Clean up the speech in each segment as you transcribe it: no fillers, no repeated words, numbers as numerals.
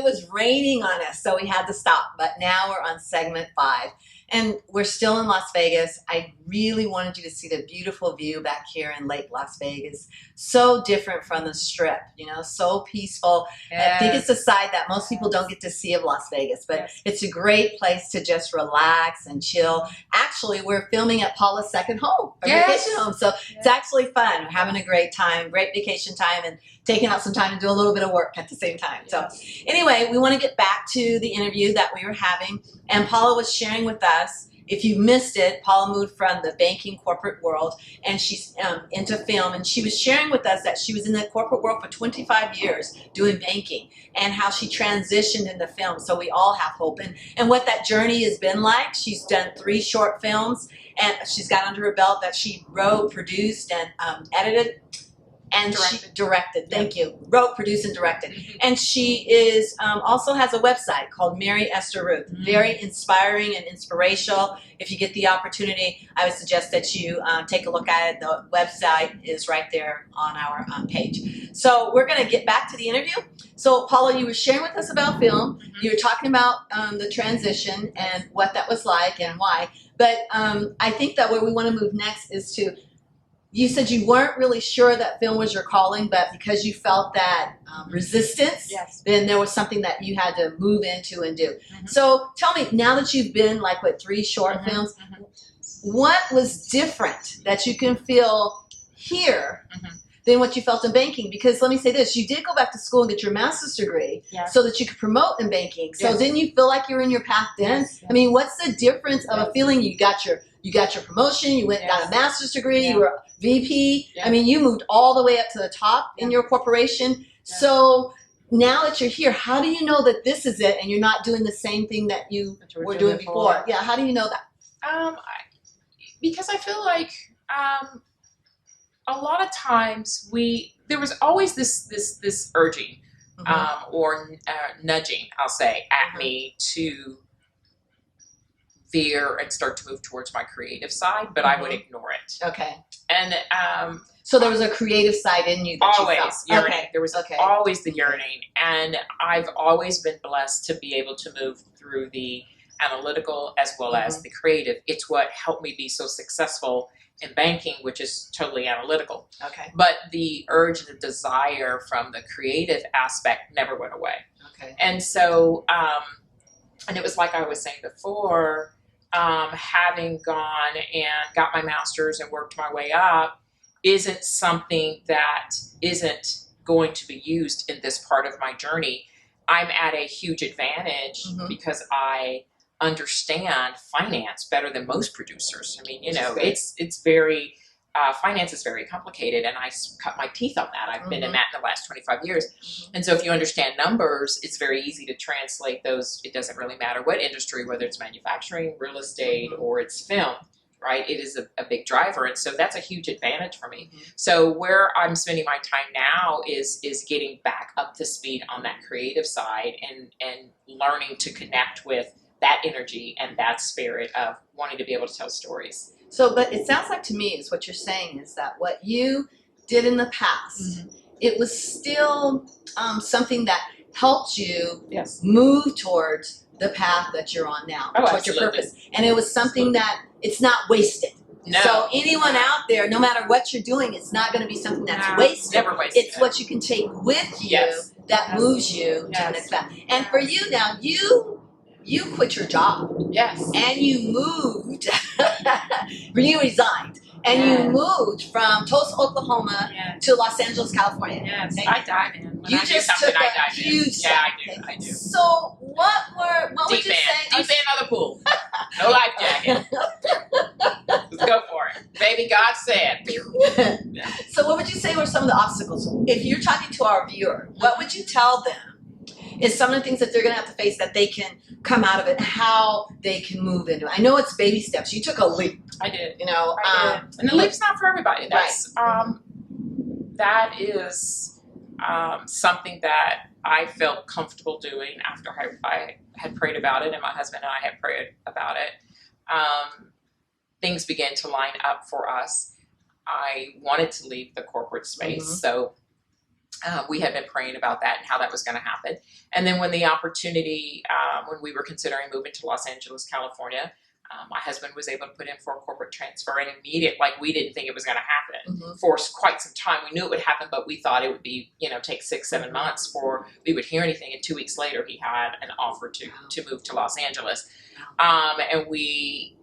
was raining on us, so we had to stop. But now we're on segment 5. And we're still in Las Vegas. I really wanted you to see the beautiful view back here in Lake Las Vegas. So different from the Strip, you know, so peaceful. Yes. I think it's a side that most people don't get to see of Las Vegas, but it's a great place to just relax and chill. Actually, we're filming at Paula's second home, a vacation home. So it's actually fun. We're having a great time, great vacation time, and taking out some time to do a little bit of work at the same time. So anyway, we want to get back to the interview that we were having, and Paula was sharing with us. If you missed it, Paula moved from the banking corporate world, and she's into film, and she was sharing with us that she was in the corporate world for 25 years doing banking, and how she transitioned into film. So we all have hope, and what that journey has been like. She's done 3 short films, and she's got under her belt that she wrote, produced, and edited. And she directed, thank you. Wrote, produced, and directed. And she is also has a website called Mary Esther Ruth. Very inspiring and inspirational. If you get the opportunity, I would suggest that you take a look at it. The website is right there on our page. So we're going to get back to the interview. So Paula, you were sharing with us about film. You were talking about the transition and what that was like and why. But I think that where we want to move next is to, you said you weren't really sure that film was your calling, but because you felt that resistance, then there was something that you had to move into and do. So tell me, now that you've been like, what, 3 short films, what was different that you can feel here than what you felt in banking? Because let me say this, you did go back to school and get your master's degree so that you could promote in banking. So didn't you feel like you were in your path then? I mean, what's the difference of a feeling you got your promotion, you went and got a master's degree, you were VP. I mean, you moved all the way up to the top in your corporation. So now that you're here, how do you know that this is it and you're not doing the same thing that you were doing before? Yeah, how do you know that? Because I feel like a lot of times there was always this urging or nudging, I'll say, at me to veer and start to move towards my creative side, but I would ignore it. Okay. And so there was a creative side in you that always you felt. yearning. There was always the yearning, and I've always been blessed to be able to move through the analytical as well as the creative. It's what helped me be so successful in banking, which is totally analytical. Okay. But the urge and the desire from the creative aspect never went away. Okay. And so, and it was like I was saying before, having gone and got my master's and worked my way up isn't something that isn't going to be used in this part of my journey. I'm at a huge advantage because I understand finance better than most producers. I mean, you know, it's very, finance is very complicated, and I cut my teeth on that. I've been in that in the last 25 years. And so if you understand numbers, it's very easy to translate those. It doesn't really matter what industry, whether it's manufacturing, real estate, or it's film, right? It is a big driver. And so that's a huge advantage for me. So where I'm spending my time now is getting back up to speed on that creative side and learning to connect with that energy and that spirit of wanting to be able to tell stories. So, but it sounds like to me is what you're saying is that what you did in the past, it was still something that helped you move towards the path that you're on now, towards your purpose. And it was something that it's not wasted. No. So anyone out there, no matter what you're doing, it's not going to be something that's wasted. Never wasted. It's what you can take with you that moves you to the next path. And for you now, you quit your job. Yes. And you moved. You resigned. And you moved from Tulsa, Oklahoma to Los Angeles, California. Yes. Okay? I dive in. When You I just do took something, a huge step. Yeah, I do. So what would you say? Deep end of the pool. No life jacket. Let's go for it. Baby, God said. So what would you say were some of the obstacles? If you're talking to our viewer, what would you tell them is some of the things that they're going to have to face that they can come out of it, how they can move into it? I know it's baby steps. You took a leap. I did. You know, I did. And the leap's not for everybody. That's that is something that I felt comfortable doing after I had prayed about it, and my husband and I had prayed about it. Things began to line up for us. I wanted to leave the corporate space, so We had been praying about that and how that was going to happen. And then when the opportunity, when we were considering moving to Los Angeles, California, my husband was able to put in for a corporate transfer, and immediate, like, we didn't think it was going to happen for quite some time. We knew it would happen, but we thought it would be, take 6-7 months before we would hear anything. And 2 weeks later, he had an offer to move to Los Angeles. And we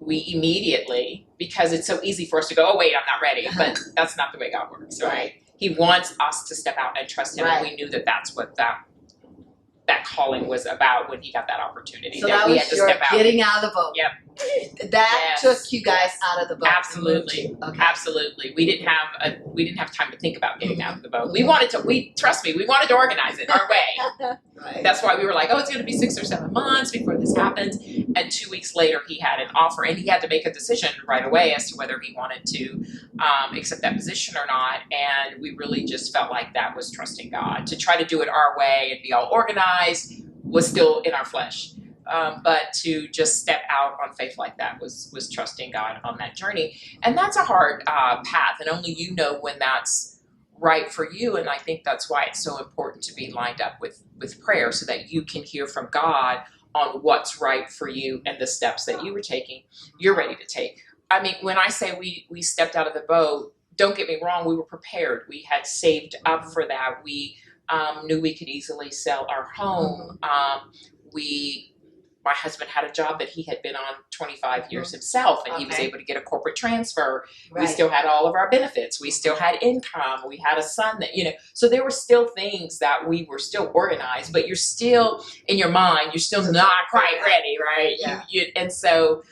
immediately, because it's so easy for us to go, oh wait, I'm not ready, but that's not the way God works, right? He wants us to step out and trust him, and we knew that that's what that calling was about when he got that opportunity. So that we was had to your step out. getting out of the boat. Yep. That took you guys out of the boat. Absolutely. Okay. Absolutely. We didn't have time to think about getting out of the boat. We wanted to organize it our way. Right. That's why we were like, oh, it's going to be 6 or 7 months before this happens. And 2 weeks later, he had an offer, and he had to make a decision right away as to whether he wanted to accept that position or not. And we really just felt like that was trusting God. To try to do it our way and be all organized was still in our flesh. But to just step out on faith like that was trusting God on that journey. And that's a hard path, and only you know when that's right for you. And I think that's why it's so important to be lined up with prayer, so that you can hear from God on what's right for you and the steps that you were taking, you're ready to take. I mean, when I say we stepped out of the boat, don't get me wrong, we were prepared. We had saved up for that. We knew we could easily sell our home. My husband had a job that he had been on 25 years himself, and he was able to get a corporate transfer. Right. We still had all of our benefits. We still had income. We had a son that, so there were still things that we were still organized, but you're still, in your mind, you're still not quite ready, right? Yeah. And so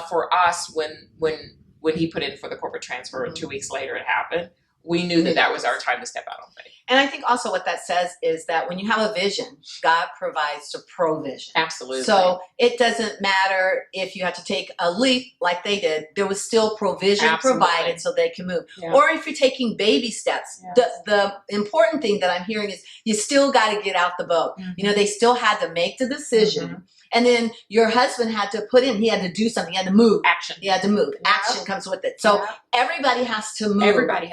for us, when he put in for the corporate transfer and 2 weeks later it happened, we knew that was our time to step out on faith. And I think also what that says is that when you have a vision, God provides the provision. Absolutely. So it doesn't matter if you have to take a leap like they did, there was still provision provided so they can move. Yeah. Or if you're taking baby steps, the important thing that I'm hearing is you still got to get out the boat. They still had to make the decision. And then your husband had to put in, he had to do something, he had to move. Action. He had to move. Yeah. Action comes with it. So everybody has to move. Everybody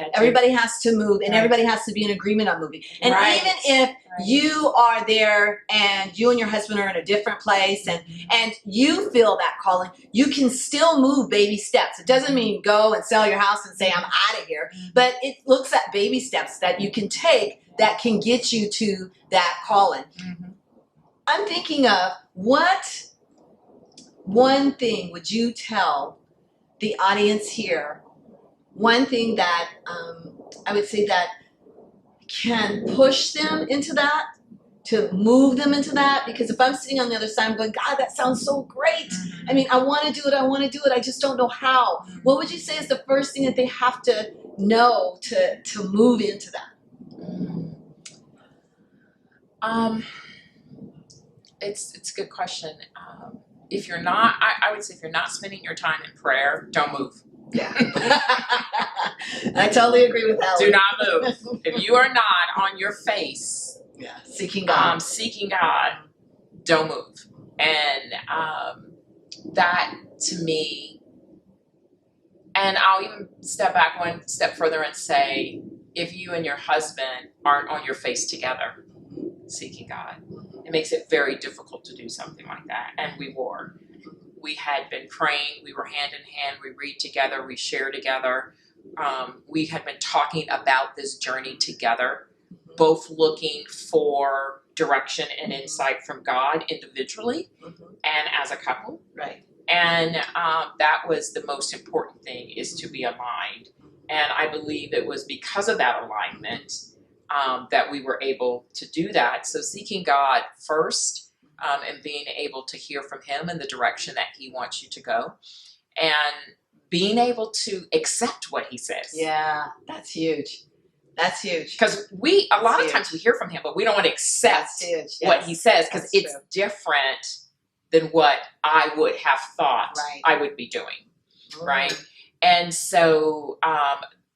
has to move, and everybody has to be in agreement on moving. And even if you are there and you and your husband are in a different place and you feel that calling, you can still move baby steps. It doesn't mean go and sell your house and say, I'm out of here. But it looks at baby steps that you can take that can get you to that calling. I'm thinking of what one thing would you tell the audience here, one thing that I would say that can push them into that, to move them into that? Because if I'm sitting on the other side, I'm going, God, that sounds so great. I mean, I want to do it. I just don't know how. What would you say is the first thing that they have to know to move into that? It's a good question. If you're not, I would say if you're not spending your time in prayer, don't move. Yeah. I totally agree with that. Do not move. If you are not on your face, seeking God, don't move. And that to me, and I'll even step back one step further and say, if you and your husband aren't on your face together, seeking God, it makes it very difficult to do something like that. And we were. We had been praying. We were hand in hand. We read together. We share together. We had been talking about this journey together, both looking for direction and insight from God individually and as a couple. Right. And that was the most important thing, is to be aligned. And I believe it was because of that alignment that we were able to do that. So seeking God first, and being able to hear from him in the direction that he wants you to go, and being able to accept what he says. Yeah, that's huge. That's huge. Because a lot of times we hear from him, but we don't want to accept what he says, because it's different than what I would have thought I would be doing. Right. And so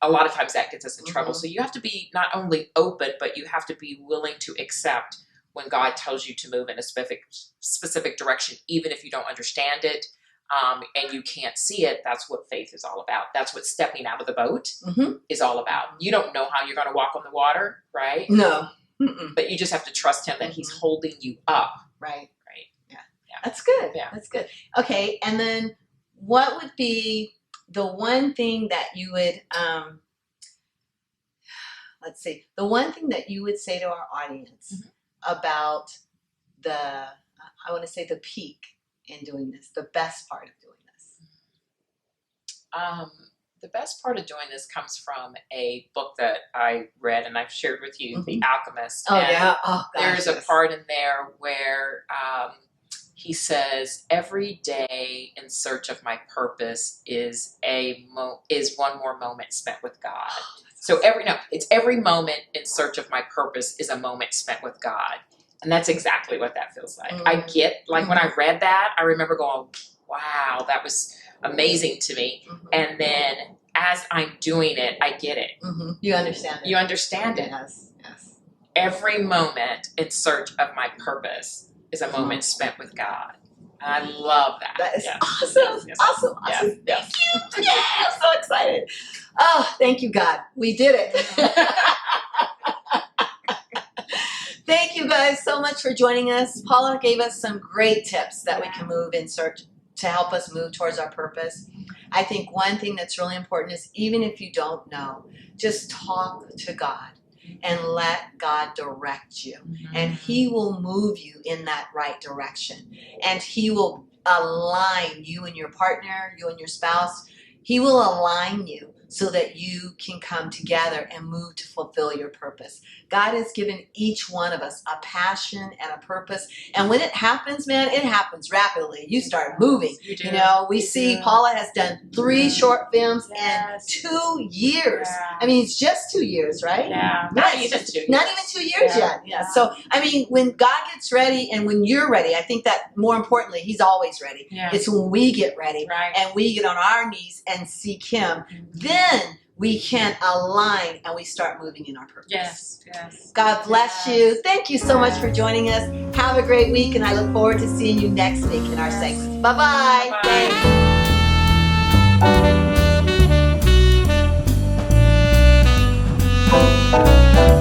a lot of times that gets us in trouble. So you have to be not only open, but you have to be willing to accept when God tells you to move in a specific direction, even if you don't understand it, and you can't see it, that's what faith is all about. That's what stepping out of the boat Mm-hmm. is all about. You don't know how you're going to walk on the water, right? No. Mm-mm. But you just have to trust him that he's holding you up. Right. Right. Yeah. That's good. Yeah. That's good. Okay. And then what would be the one thing that you would, let's see, the one thing that you would say to our audience about I want to say the peak in doing this, the best part of doing this? The best part of doing this comes from a book that I read and I've shared with you, The Alchemist. Oh, and yeah. Oh, gosh, there's a part in there where he says, every day in search of my purpose is one more moment spent with God. So it's every moment in search of my purpose is a moment spent with God. And that's exactly what that feels like. I get, like when I read that, I remember going, wow, that was amazing to me. And then as I'm doing it, I get it. You understand it. You understand it. Yes, yes. Every moment in search of my purpose is a moment spent with God. And I love that. That is Yeah. awesome. Yes. Awesome. Yeah. Awesome. Thank you. Yeah, I'm so excited. Oh, thank you, God. We did it. Thank you guys so much for joining us. Paula gave us some great tips that we can move in search to help us move towards our purpose. I think one thing that's really important is even if you don't know, just talk to God and let God direct you. And he will move you in that right direction. And he will align you and your partner, you and your spouse. He will align you so that you can come together and move to fulfill your purpose. God has given each one of us a passion and a purpose. And when it happens, man, it happens rapidly. You start moving. You know, we see Paula has done 3 short films in 2 years. Yeah. I mean, it's just 2 years, right? Yeah. Not even 2 years. Not even 2 years yet. Yeah. So, I mean, when God gets ready and when you're ready, I think that more importantly, he's always ready. Yeah. It's when we get ready Right. and we get on our knees and seek him. Then we can align and we start moving in our purpose. Yes. Yes. God bless you. Thank you so much for joining us. Have a great week, and I look forward to seeing you next week in our segments. Bye-bye. Bye-bye. Thanks.